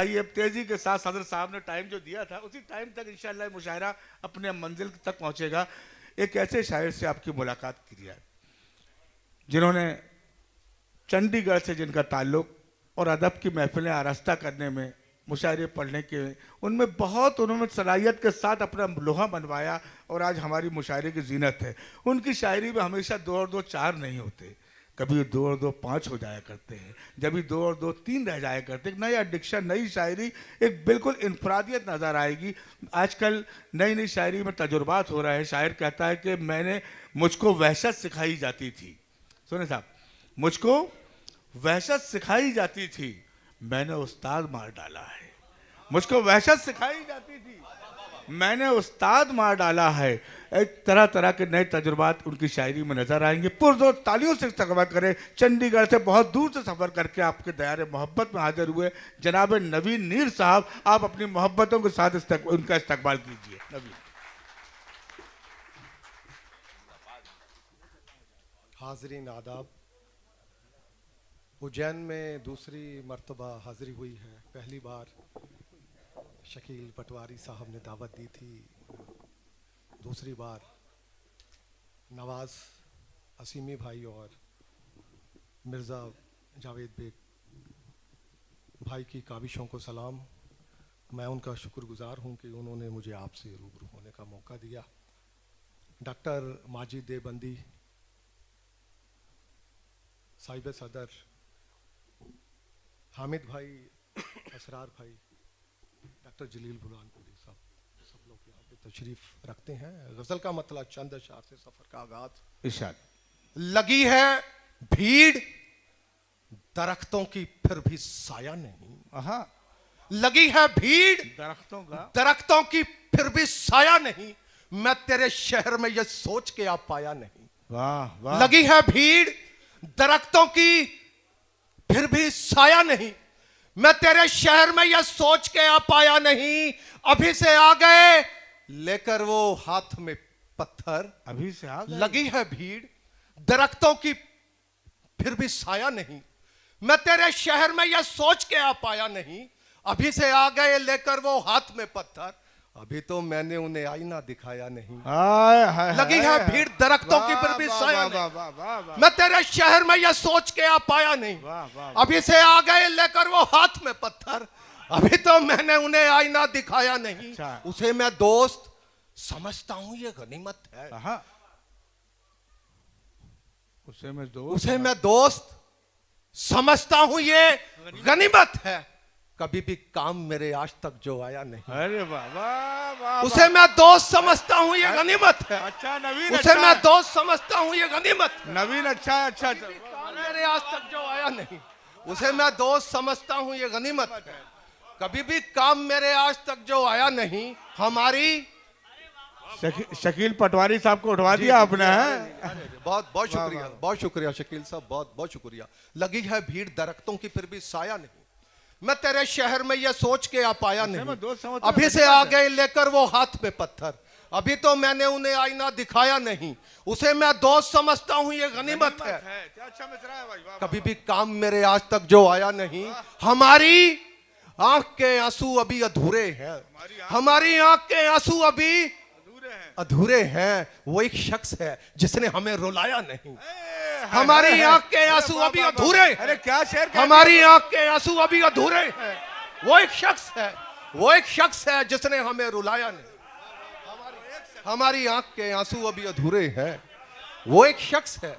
आइए अब तेजी के साथ सदर साहब ने टाइम जो दिया था उसी टाइम तक इंशाल्लाह मुशायरा अपने मंजिल तक पहुंचेगा। एक ऐसे शायर से आपकी मुलाकात की है जिन्होंने चंडीगढ़ से जिनका ताल्लुक और अदब की महफिलें आरास्ता करने में, मुशायरे पढ़ने के, उनमें बहुत उन्होंने सलाहियत के साथ अपना लोहा बनवाया और आज हमारी मुशायरे की जीनत है। उनकी शायरी में हमेशा 2 और 2 4 नहीं होते, कभी 2 और 2 5 हो जाया करते हैं, जब भी 2 और 2 3 रह जाया करते हैं। नया डिक्शन, नई शायरी, एक बिल्कुल इनफरादियत नज़र आएगी। आजकल नई नई शायरी में तजुर्बात हो रहा है। शायर कहता है कि मुझको वहशत सिखाई जाती थी, सुने साहब, मुझको वहशत सिखाई जाती थी, मैंने उस्ताद मार डाला है। मुझको वहशत सिखाई जाती थी, मैंने उस्ताद मार डाला है। एक तरह तरह के नए तजुर्बात उनकी शायरी में नजर आएंगे। पुरजोर तालियों से स्वागत करें, चंडीगढ़ से बहुत दूर से सफर करके आपके दायरे मोहब्बत में हाजिर हुए जनाब नवीन नीर साहब। आप अपनी मोहब्बतों के साथ उनका इस्तकबाल कीजिए। नवीन। हाज़रीन आदाब, उज्जैन में दूसरी मर्तबा हाज़िरी हुई है। पहली बार शकील पटवारी साहब ने दावत दी थी, दूसरी बार नवाज़ असीमी भाई और मिर्ज़ा जावेद बेग भाई की काविशों को सलाम। मैं उनका शुक्रगुज़ार हूँ कि उन्होंने मुझे आपसे रूबरू होने का मौका दिया। डॉक्टर माजिद देवबंदी साहिब सदर, हामिद भाई, असरार भाई, डॉक्टर जलील बुरहानपुरी साहब, सब लोग यहाँ पे तशरीफ रखते हैं। गज़ल का मतलब चंद अशार से सफ़र का आगाज। इरशाद। लगी है भीड़ दरख्तों की फिर भी साया नहीं। लगी है भीड़ दरख्तों की फिर भी साया नहीं, मैं तेरे शहर में ये सोच के आ पाया नहीं। वाह वाह। लगी है भीड़ दरख्तों की फिर भी साया नहीं, मैं तेरे शहर में यह सोच के आ पाया नहीं। अभी से आ गए लेकर वो हाथ में पत्थर, अभी से आ गए। लगी है भीड़ दरख्तों की फिर भी साया नहीं, मैं तेरे शहर में यह सोच के आ पाया नहीं। अभी से आ गए लेकर वो हाथ में पत्थर, अभी तो मैंने उन्हें आईना दिखाया नहीं। लगी है भीड़ दरख्तों की फिर भी साया नहीं, मैं तेरे शहर में यह सोच के आ पाया नहीं। अभी से आ गए लेकर वो हाथ में पत्थर, अभी तो मैंने उन्हें आईना दिखाया नहीं। उसे मैं दोस्त समझता हूं ये गनीमत है, उसे मैं दोस्त समझता हूं ये गनीमत है। कभी भी काम मेरे आज तक जो आया नहीं। अरे वाह वाह वाह। उसे मैं दोस्त समझता हूँ ये गनीमत है। अच्छा नवीन, उसे मैं दोस्त समझता हूँ ये गनीमत। नवीन अच्छा अच्छा। मेरे आज तक जो आया नहीं, उसे मैं दोस्त समझता हूँ ये गनीमत है। कभी भी काम मेरे आज तक जो आया नहीं। हमारी शकील पटवारी साहब को उठवा दिया आपने। बहुत बहुत शुक्रिया, बहुत शुक्रिया शकील साहब, बहुत बहुत शुक्रिया। लगी है भीड़ दरख्तों की फिर भी साया नहीं, मैं तेरे शहर में यह सोच के आ पाया नहीं। अभी से आ गए लेकर वो हाथ में पत्थर, अभी तो मैंने उन्हें आईना दिखाया नहीं। उसे मैं दोस्त समझता हूँ ये गनीमत है। कभी भी काम मेरे आज तक जो आया नहीं। हमारी आंख के आंसू अभी अधूरे हैं, हमारी आंख के आंसू अभी अधूरे हैं। वो एक शख्स है जिसने हमें रुलाया नहीं। हमारी आंख के आंसू अभी अधूरे। अरे क्या शेर, हमारी आंख के आंसू अभी अधूरे हैं। वो एक शख्स है, वो एक शख्स है जिसने हमें रुलाया नहीं। हमारी आंख के आंसू अभी अधूरे हैं। वो एक शख्स है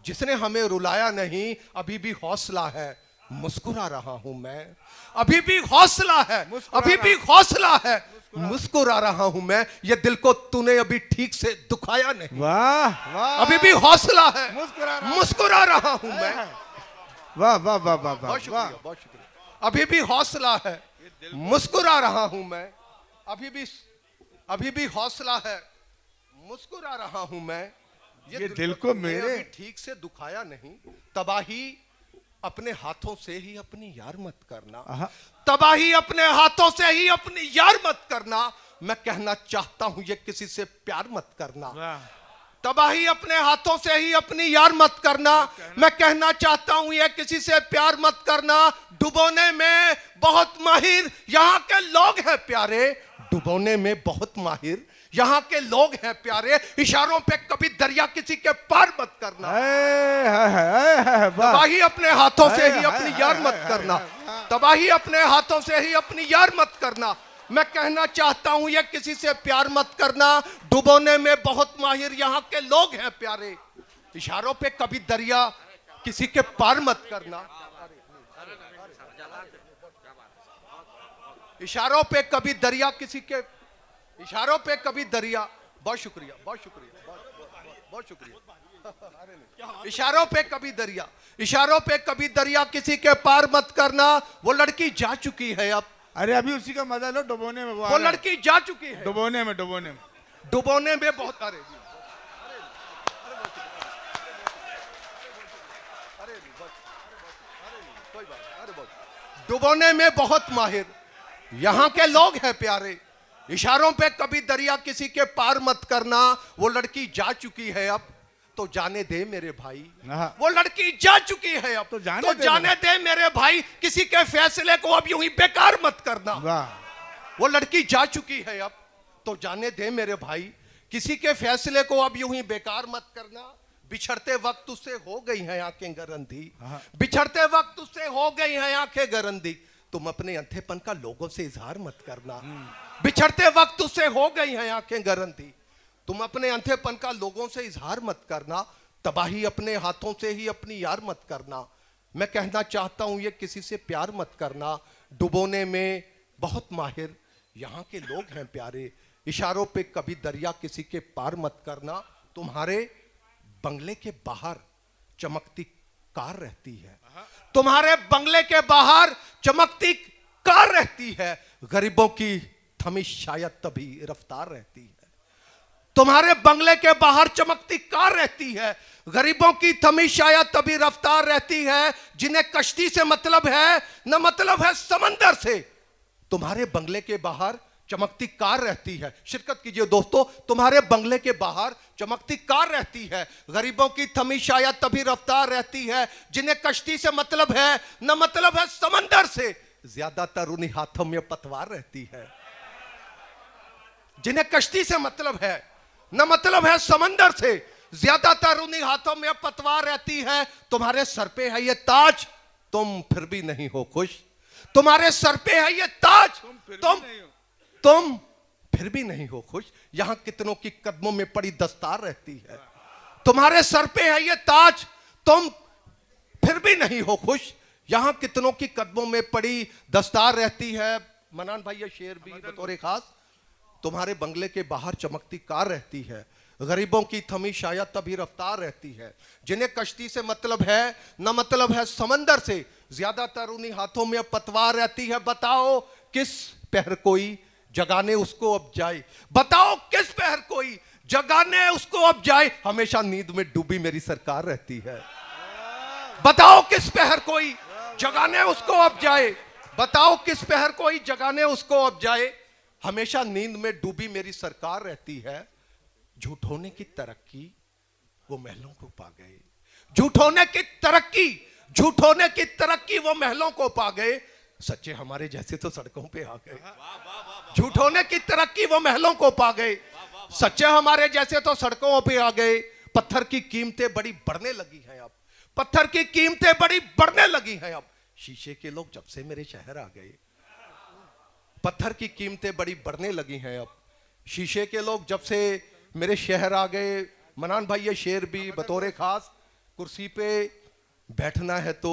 जिसने हमें रुलाया नहीं। अभी भी हौसला है, मुस्कुरा रहा हूं मैं। अभी भी हौसला है, अभी भी हौसला है, मुस्कुरा रहा हूं मैं। ये दिल को तूने अभी ठीक से दुखाया नहीं। वाह वाह। अभी भी हौसला है, मुस्कुरा रहा हूं मैं। वाह वाह वाह वाह। बहुत शुक्रिया, बहुत शुक्रिया। अभी भी हौसला है, मुस्कुरा रहा हूं मैं। अभी भी हौसला है, मुस्कुरा रहा हूं मैं। ये दिल को मेरे ठीक से दुखाया नहीं। तबाही अपने हाथों से ही अपनी यार मत करना। तबाही अपने हाथों से ही अपनी यार मत करना। मैं कहना चाहता हूं ये किसी से प्यार मत करना। तबाही अपने हाथों से ही अपनी यार मत करना। मैं कहना चाहता हूं ये किसी से प्यार मत करना, डुबोने में बहुत माहिर यहाँ के लोग हैं प्यारे, डुबोने में बहुत माहिर यहाँ के लोग हैं प्यारे, इशारों पे कभी दरिया किसी के पार मत करना। तबाही अपने हाथों से ही अपनी यार मत करना, तबाही अपने हाथों से ही अपनी यार मत करना। मैं कहना चाहता हूं ये किसी से प्यार मत करना, डुबोने में बहुत माहिर यहाँ के लोग हैं प्यारे, इशारों पे कभी दरिया किसी के पार मत करना। इशारों पे कभी दरिया किसी के, इशारों पे कभी दरिया, बहुत शुक्रिया, बहुत शुक्रिया, बहुत शुक्रिया। इशारों पे कभी दरिया, इशारों पे कभी दरिया किसी के पार मत करना। वो लड़की जा चुकी है अब, अरे अभी उसी का मजा लो, डुबोने में वो लड़की जा चुकी है, डुबोने में, डुबोने में, डुबोने में बहुत, अरे डुबोने में बहुत माहिर यहाँ के लोग हैं प्यारे, इशारों पे कभी दरिया किसी के पार मत करना। वो लड़की जा चुकी है अब तो जाने दे मेरे भाई, वो लड़की जा चुकी है अब तो जाने दे मेरे भाई, किसी के फैसले को अब यूं ही बेकार मत करना। वो लड़की जा चुकी है अब तो जाने दे मेरे भाई, किसी के फैसले को अब यूं ही बेकार मत करना। बिछड़ते वक्त उससे हो गई हैं आंखें गरंधी, बिछड़ते वक्त उससे हो गई हैं आंखें गरंधी, तुम अपने अंधेपन का लोगों से इजहार मत करना। बिछड़ते वक्त उससे हो गई हैं आंखें गरंधी, तुम अपने अंधेपन का लोगों से इजहार मत करना। तबाही अपने हाथों से ही अपनी यार मत करना। मैं कहना चाहता हूं ये किसी से प्यार मत करना, डुबोने में बहुत माहिर यहाँ के लोग हैं प्यारे, इशारों पे कभी दरिया किसी के पार मत करना। तुम्हारे बंगले के बाहर चमकती कार रहती है, तुम्हारे बंगले के बाहर चमकती कार रहती है, गरीबों की थमी शायद तभी रफ्तार रहती है। तुम्हारे बंगले के बाहर चमकती कार रहती है, गरीबों की थमी शायद तभी रफ्तार रहती है, जिन्हें कश्ती से मतलब है न मतलब है समंदर से। तुम्हारे बंगले के बाहर चमकती कार रहती है, शिरकत कीजिए दोस्तों, तुम्हारे बंगले के बाहर चमकती कार रहती है, गरीबों की थमी शायद तभी रफ्तार रहती है, जिन्हें कश्ती से मतलब है न मतलब है समंदर से, ज्यादातर उन्हीं हाथों में पतवार रहती है। जिन्हें कश्ती से मतलब है न मतलब है समंदर से, ज्यादातर उन्हीं हाथों में पतवार रहती है। तुम्हारे सर पे है ये ताज, तुम फिर भी नहीं हो खुश, तुम्हारे सर पे है ये ताज, तुम फिर भी नहीं हो खुश। यहां कितनों की कदमों में पड़ी दस्तार रहती है, तुम्हारे सर पे है ये ताज, तुम फिर भी नहीं हो खुश। यहां कितनों की कदमों में पड़ी दस्तार रहती है। मनान भाई ये शेर भी बतौर खास, तुम्हारे बंगले के बाहर चमकती कार रहती है, गरीबों की थमी शायद तभी रफ्तार रहती है, जिन्हें कश्ती से मतलब है न मतलब है समंदर से, ज्यादातर उन्हीं हाथों में पतवार रहती है। बताओ किस पहर कोई जगाने उसको अब जाए, बताओ किस पहर कोई जगाने उसको अब जाए, हमेशा नींद में डूबी मेरी सरकार रहती है। बताओ किस पहर कोई जगाने उसको अब जाए, बताओ किस पहर कोई जगाने उसको अब जाए, हमेशा नींद में डूबी मेरी सरकार रहती है। झूठ होने की तरक्की वो महलों को पा गए, झूठ होने की तरक्की, झूठ होने की तरक्की वो महलों को पा गए, सच्चे हमारे जैसे तो सड़कों पे आ गए। झूठ होने की तरक्की वो महलों को पा गए, सच्चे हमारे जैसे तो सड़कों पे आ गए। पत्थर की कीमतें बड़ी बढ़ने लगी हैं अब, पत्थर की कीमतें बड़ी बढ़ने लगी हैं अब, शीशे के लोग जब से मेरे शहर आ गए। पत्थर की कीमतें बड़ी बढ़ने लगी हैं अब, शीशे के लोग जब से मेरे शहर आ गए। मनान भाई ये शेर भी बतौर खास, कुर्सी पे बैठना है तो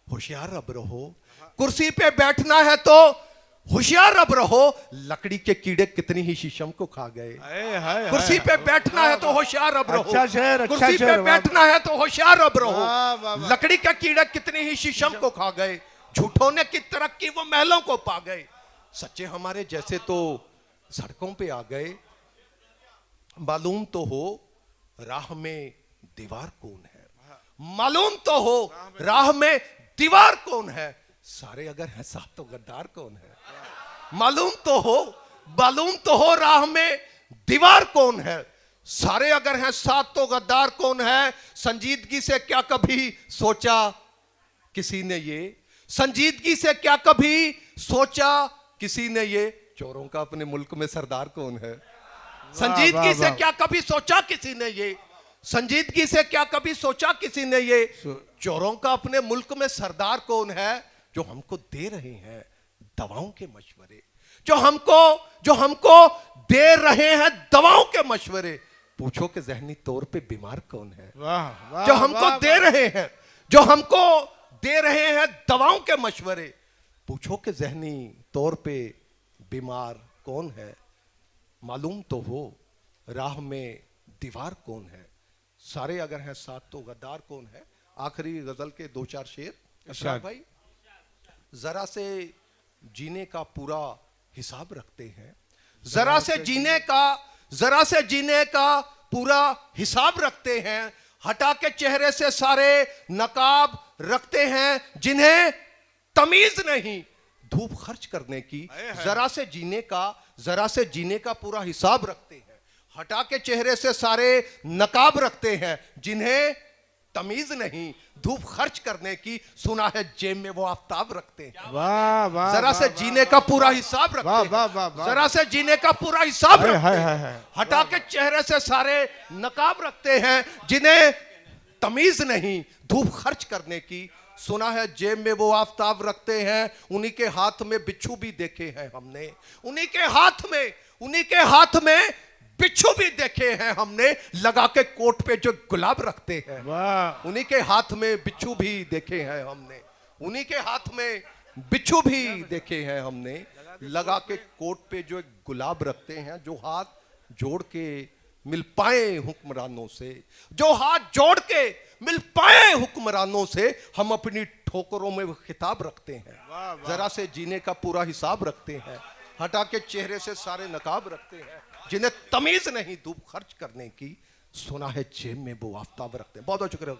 होशियार अब रहो, कुर्सी पे बैठना है तो होशियार अब रहो, लकड़ी के कीड़े कितनी ही शीशम को खा गए। कुर्सी पे बैठना है तो होशियार अब रहो, कुर्सी पे बैठना है तो होशियार अब रहो, लकड़ी के कीड़े कितनी ही शीशम को खा गए। झूठों की तरक्की वो महलों को पा गए, सच्चे हमारे जैसे तो सड़कों पे आ गए। मालूम तो हो राह में दीवार कौन है, मालूम तो हो राह में दीवार कौन है, सारे अगर हैं साथ तो गद्दार कौन है। मालूम तो हो राह में दीवार कौन है, सारे अगर हैं साथ तो गद्दार कौन है? संजीदगी से क्या कभी सोचा किसी ने ये? संजीदगी से क्या कभी सोचा किसी ने ये? चोरों का अपने मुल्क में सरदार कौन है? संजीदगी से क्या कभी सोचा किसी ने ये? संजीदगी से क्या कभी सोचा किसी ने ये? चोरों का अपने मुल्क में सरदार कौन है? जो हमको दे रहे हैं दवाओं के मशवरे, जो हमको दे रहे हैं दवाओं के मशवरे। पूछो कि जहनी तौर पे बीमार कौन है? जो हमको दे रहे हैं, जो हमको दे रहे हैं दवाओं के मशवरे। पूछो कि जहनी तौर पे बीमार कौन है? मालूम तो हो राह में दीवार कौन है? सारे अगर हैं साथ तो गद्दार कौन है? आखिरी गजल के 2-4 शेर इरशाद भाई। जरा से जीने का पूरा हिसाब रखते हैं, जरा से जीने का पूरा हिसाब रखते हैं। हटा के चेहरे से सारे नकाब रखते हैं, जिन्हें तमीज नहीं धूप खर्च करने की। जरा से जीने का पूरा हिसाब रखते हैं। हटा के चेहरे से सारे नकाब रखते हैं, जिन्हें तमीज नहीं धूप खर्च करने की। सुना है जेब में वो आफ्ताब रखते हैं। जरा से जीने का पूरा हिसाब रखते हैं, जरा से जीने का पूरा हिसाब रखते हैं। हटा के चेहरे से सारे नकाब रखते हैं, जिन्हें तमीज नहीं धूप खर्च करने की। सुना है जेब में वो आफ्ताब रखते हैं, उन्हीं के हाथ में बिच्छू भी देखे हैं हमने। उन्हीं के हाथ में बिच्छू भी देखे हैं हमने, लगा के कोट पे जो गुलाब रखते हैं। उन्हीं के हाथ में बिच्छू भी देखे हैं हमने, उन्हीं के हाथ में बिच्छू भी देखे हैं हमने, लगा के कोट पे जो गुलाब रखते हैं। जो हाथ जोड़ के मिल पाए हुक्मरानों से, जो हाथ जोड़ के मिल पाए हुक्मरानों से, हम अपनी ठोकरों में वो खिताब रखते हैं। जरा से जीने का पूरा हिसाब रखते हैं। हटा के चेहरे से सारे नकाब रखते हैं, जिन्हें तमीज नहीं धूप खर्च करने की। सुना है जेब में वो आफ्ताब रखते हैं। बहुत बहुत शुक्रिया।